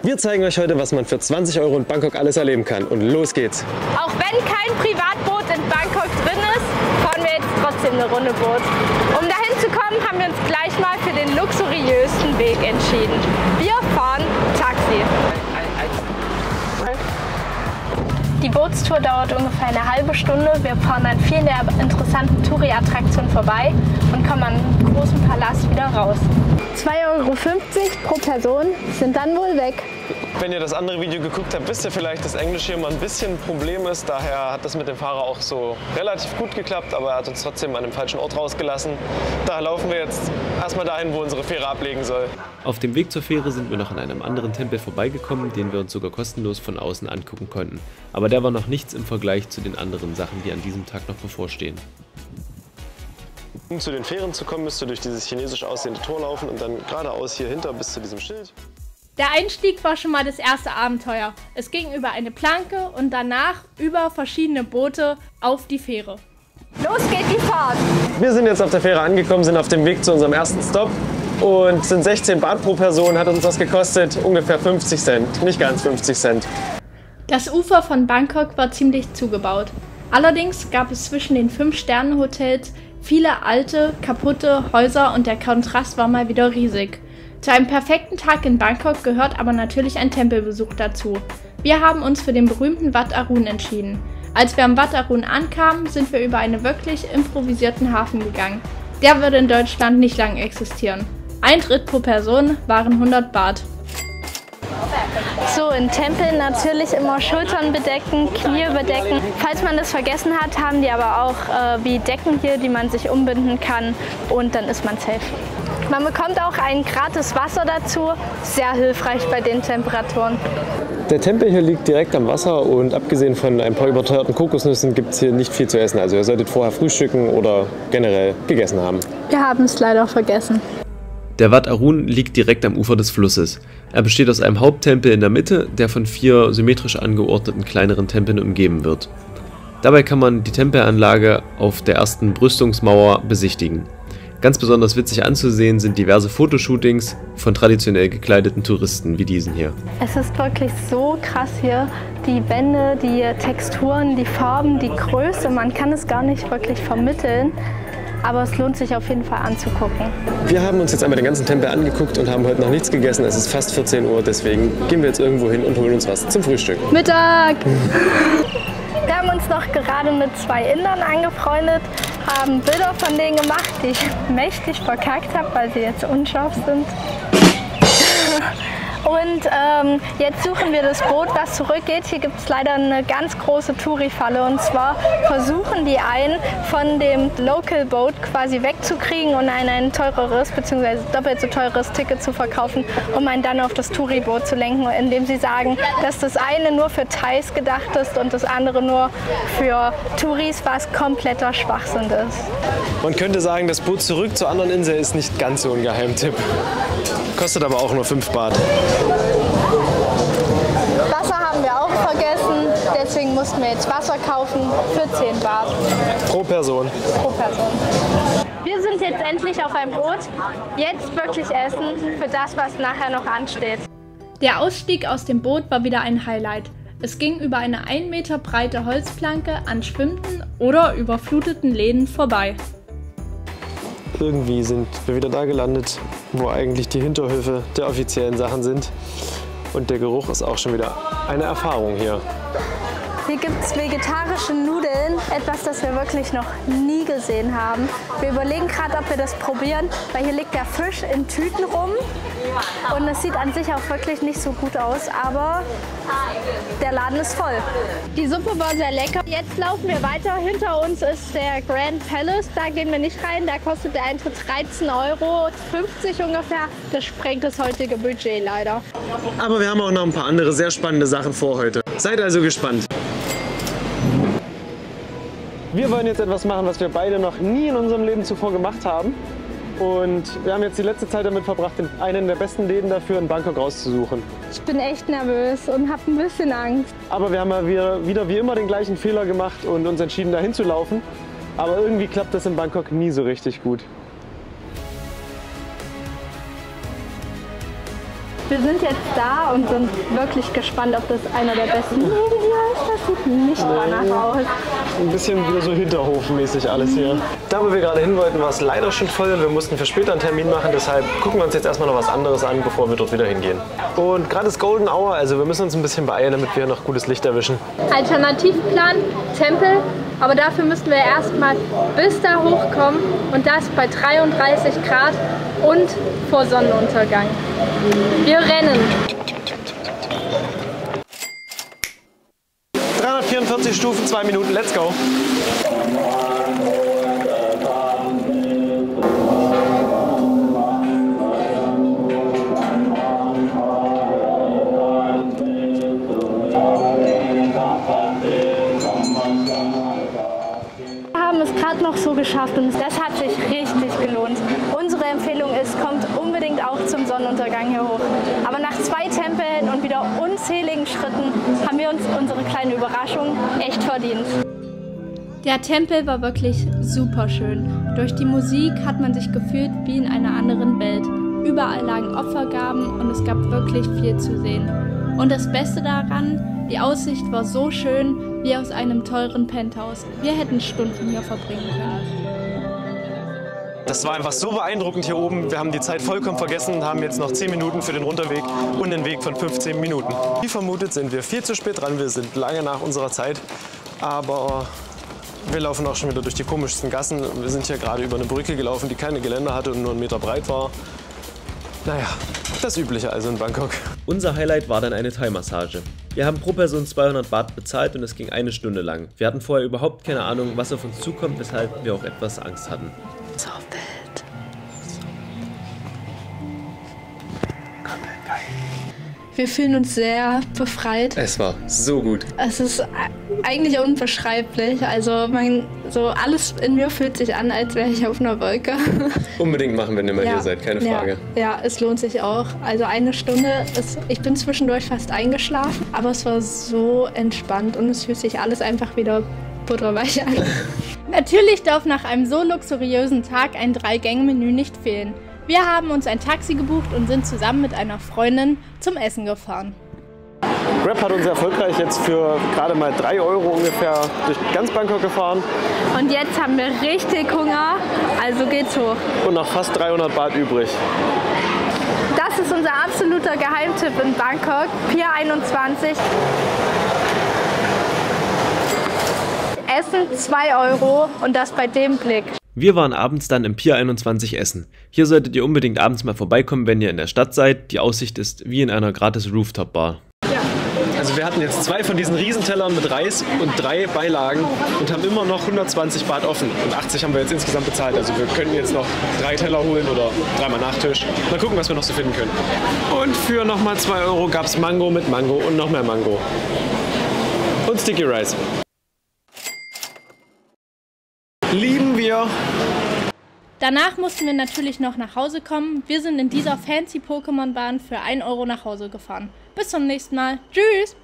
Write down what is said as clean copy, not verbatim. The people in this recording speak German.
Wir zeigen euch heute, was man für 20 € in Bangkok alles erleben kann. Und los geht's! Auch wenn kein Privatboot in Bangkok drin ist, fahren wir jetzt trotzdem eine Runde Boot. Um dahin zu kommen, haben wir uns gleich mal für den luxuriösten Weg entschieden. Wir fahren Taxi. Die Bootstour dauert ungefähr eine halbe Stunde. Wir fahren an vielen der interessanten Touri-Attraktionen vorbei und kommen an einem großen Palast wieder raus. 2,50 € pro Person sind dann wohl weg. Wenn ihr das andere Video geguckt habt, wisst ihr vielleicht, dass Englisch hier mal ein bisschen ein Problem ist. Daher hat das mit dem Fahrer auch so relativ gut geklappt, aber er hat uns trotzdem an dem falschen Ort rausgelassen. Daher laufen wir jetzt erstmal dahin, wo unsere Fähre ablegen soll. Auf dem Weg zur Fähre sind wir noch an einem anderen Tempel vorbeigekommen, den wir uns sogar kostenlos von außen angucken konnten. Aber der war noch nichts im Vergleich zu den anderen Sachen, die an diesem Tag noch bevorstehen. Um zu den Fähren zu kommen, müsst ihr durch dieses chinesisch aussehende Tor laufen und dann geradeaus hier hinter bis zu diesem Schild. Der Einstieg war schon mal das erste Abenteuer. Es ging über eine Planke und danach über verschiedene Boote auf die Fähre. Los geht die Fahrt! Wir sind jetzt auf der Fähre angekommen, sind auf dem Weg zu unserem ersten Stopp und sind 16 Baht pro Person, hat uns das gekostet, ungefähr 50 Cent, nicht ganz 50 Cent. Das Ufer von Bangkok war ziemlich zugebaut. Allerdings gab es zwischen den 5-Sterne-Hotels viele alte, kaputte Häuser und der Kontrast war mal wieder riesig. Zu einem perfekten Tag in Bangkok gehört aber natürlich ein Tempelbesuch dazu. Wir haben uns für den berühmten Wat Arun entschieden. Als wir am Wat Arun ankamen, sind wir über einen wirklich improvisierten Hafen gegangen. Der würde in Deutschland nicht lange existieren. Eintritt pro Person waren 100 Baht. So, in Tempeln natürlich immer Schultern bedecken, Knie bedecken. Falls man das vergessen hat, haben die aber auch wie Decken hier, die man sich umbinden kann und dann ist man safe. Man bekommt auch ein gratis Wasser dazu, sehr hilfreich bei den Temperaturen. Der Tempel hier liegt direkt am Wasser und abgesehen von ein paar überteuerten Kokosnüssen gibt es hier nicht viel zu essen. Also ihr solltet vorher frühstücken oder generell gegessen haben. Wir haben es leider vergessen. Der Wat Arun liegt direkt am Ufer des Flusses. Er besteht aus einem Haupttempel in der Mitte, der von 4 symmetrisch angeordneten kleineren Tempeln umgeben wird. Dabei kann man die Tempelanlage auf der ersten Brüstungsmauer besichtigen. Ganz besonders witzig anzusehen sind diverse Fotoshootings von traditionell gekleideten Touristen wie diesen hier. Es ist wirklich so krass hier. Die Wände, die Texturen, die Farben, die Größe, man kann es gar nicht wirklich vermitteln. Aber es lohnt sich auf jeden Fall anzugucken. Wir haben uns jetzt einmal den ganzen Tempel angeguckt und haben heute noch nichts gegessen. Es ist fast 14 Uhr, deswegen gehen wir jetzt irgendwo hin und holen uns was zum Frühstück. Mittag! Wir haben uns noch gerade mit 2 Indern angefreundet, haben Bilder von denen gemacht, die ich mächtig verkackt habe, weil sie jetzt unscharf sind. Und jetzt suchen wir das Boot, was zurückgeht. Hier gibt es leider eine ganz große Touri-Falle. Und zwar versuchen die einen von dem Local Boat quasi wegzukriegen und ein teureres bzw. doppelt so teures Ticket zu verkaufen, um einen dann auf das Touri-Boot zu lenken, indem sie sagen, dass das eine nur für Thais gedacht ist und das andere nur für Touris, was kompletter Schwachsinn ist. Man könnte sagen, das Boot zurück zur anderen Insel ist nicht ganz so ein Geheimtipp. Kostet aber auch nur 5 Baht. Wasser haben wir auch vergessen, deswegen mussten wir jetzt Wasser kaufen für 10 Baht. Pro Person. Pro Person. Wir sind jetzt endlich auf einem Boot. Jetzt wirklich essen für das, was nachher noch ansteht. Der Ausstieg aus dem Boot war wieder ein Highlight. Es ging über eine 1 Meter breite Holzplanke an schwimmenden oder überfluteten Läden vorbei. Irgendwie sind wir wieder da gelandet, wo eigentlich die Hinterhöfe der offiziellen Sachen sind. Und der Geruch ist auch schon wieder eine Erfahrung hier. Hier gibt es vegetarische Nudeln, etwas, das wir wirklich noch nie gesehen haben. Wir überlegen gerade, ob wir das probieren, weil hier liegt der Fisch in Tüten rum und es sieht an sich auch wirklich nicht so gut aus, aber der Laden ist voll. Die Suppe war sehr lecker. Jetzt laufen wir weiter. Hinter uns ist der Grand Palace, da gehen wir nicht rein, da kostet der Eintritt 13,50 € ungefähr. Das sprengt das heutige Budget leider. Aber wir haben auch noch ein paar andere sehr spannende Sachen vor heute. Seid also gespannt. Wir wollen jetzt etwas machen, was wir beide noch nie in unserem Leben zuvor gemacht haben. Und wir haben jetzt die letzte Zeit damit verbracht, einen der besten Läden dafür in Bangkok rauszusuchen. Ich bin echt nervös und habe ein bisschen Angst. Aber wir haben ja wieder wie immer den gleichen Fehler gemacht und uns entschieden, dahin zu laufen. Aber irgendwie klappt das in Bangkok nie so richtig gut. Wir sind jetzt da und sind wirklich gespannt, ob das einer der besten Läden hier ist. Das sieht nicht danach aus. Ein bisschen wieder so hinterhofmäßig alles hier. Da, wo wir gerade hin wollten, war es leider schon voll und wir mussten für später einen Termin machen. Deshalb gucken wir uns jetzt erstmal noch was anderes an, bevor wir dort wieder hingehen. Und gerade ist Golden Hour, also wir müssen uns ein bisschen beeilen, damit wir noch gutes Licht erwischen. Alternativplan, Tempel, aber dafür müssten wir erstmal bis da hochkommen und das bei 33 Grad und vor Sonnenuntergang. Wir rennen. 344 Stufen, 2 Minuten, let's go! Wir haben es gerade noch so geschafft und das hat sich richtig gelohnt. Unsere Empfehlung ist, kommt unbedingt auch zum Sonnenuntergang hier hoch. Aber nach 2 Tempeln und wieder unzähligen Schritten haben wir uns unsere kleine Überraschung echt verdient. Der Tempel war wirklich super schön. Durch die Musik hat man sich gefühlt wie in einer anderen Welt. Überall lagen Opfergaben und es gab wirklich viel zu sehen. Und das Beste daran, die Aussicht war so schön wie aus einem teuren Penthouse. Wir hätten Stunden hier verbringen können. Das war einfach so beeindruckend hier oben. Wir haben die Zeit vollkommen vergessen und haben jetzt noch 10 Minuten für den Runterweg und den Weg von 15 Minuten. Wie vermutet sind wir viel zu spät dran. Wir sind lange nach unserer Zeit. Aber wir laufen auch schon wieder durch die komischsten Gassen. Wir sind hier gerade über eine Brücke gelaufen, die keine Geländer hatte und nur 1 Meter breit war. Naja, das Übliche also in Bangkok. Unser Highlight war dann eine Thai-Massage. Wir haben pro Person 200 Baht bezahlt und es ging 1 Stunde lang. Wir hatten vorher überhaupt keine Ahnung, was auf uns zukommt, weshalb wir auch etwas Angst hatten. So wild. Wir fühlen uns sehr befreit. Es war so gut. Es ist eigentlich unbeschreiblich. Also so alles in mir fühlt sich an, als wäre ich auf einer Wolke. Unbedingt machen, wenn ihr mal hier seid, keine Frage. Ja, es lohnt sich auch. Also 1 Stunde, ich bin zwischendurch fast eingeschlafen, aber es war so entspannt und es fühlt sich alles einfach wieder butterweich an. Natürlich darf nach einem so luxuriösen Tag ein 3-Gänge-Menü nicht fehlen. Wir haben uns ein Taxi gebucht und sind zusammen mit einer Freundin zum Essen gefahren. Grab hat uns erfolgreich jetzt für gerade mal 3 Euro ungefähr durch ganz Bangkok gefahren. Und jetzt haben wir richtig Hunger, also geht's hoch. Und noch fast 300 Baht übrig. Das ist unser absoluter Geheimtipp in Bangkok, Pier 21. Essen 2 Euro und das bei dem Blick. Wir waren abends dann im Pier 21 essen. Hier solltet ihr unbedingt abends mal vorbeikommen, wenn ihr in der Stadt seid. Die Aussicht ist wie in einer gratis Rooftop-Bar. Also wir hatten jetzt 2 von diesen Riesentellern mit Reis und 3 Beilagen und haben immer noch 120 Baht offen. Und 80 haben wir jetzt insgesamt bezahlt. Also wir können jetzt noch 3 Teller holen oder 3-mal Nachtisch. Mal gucken, was wir noch so finden können. Und für nochmal 2 Euro gab es Mango mit Mango und noch mehr Mango. Und Sticky Rice. Lieben wir! Danach mussten wir natürlich noch nach Hause kommen. Wir sind in dieser fancy Pokémon-Bahn für 1 Euro nach Hause gefahren. Bis zum nächsten Mal. Tschüss!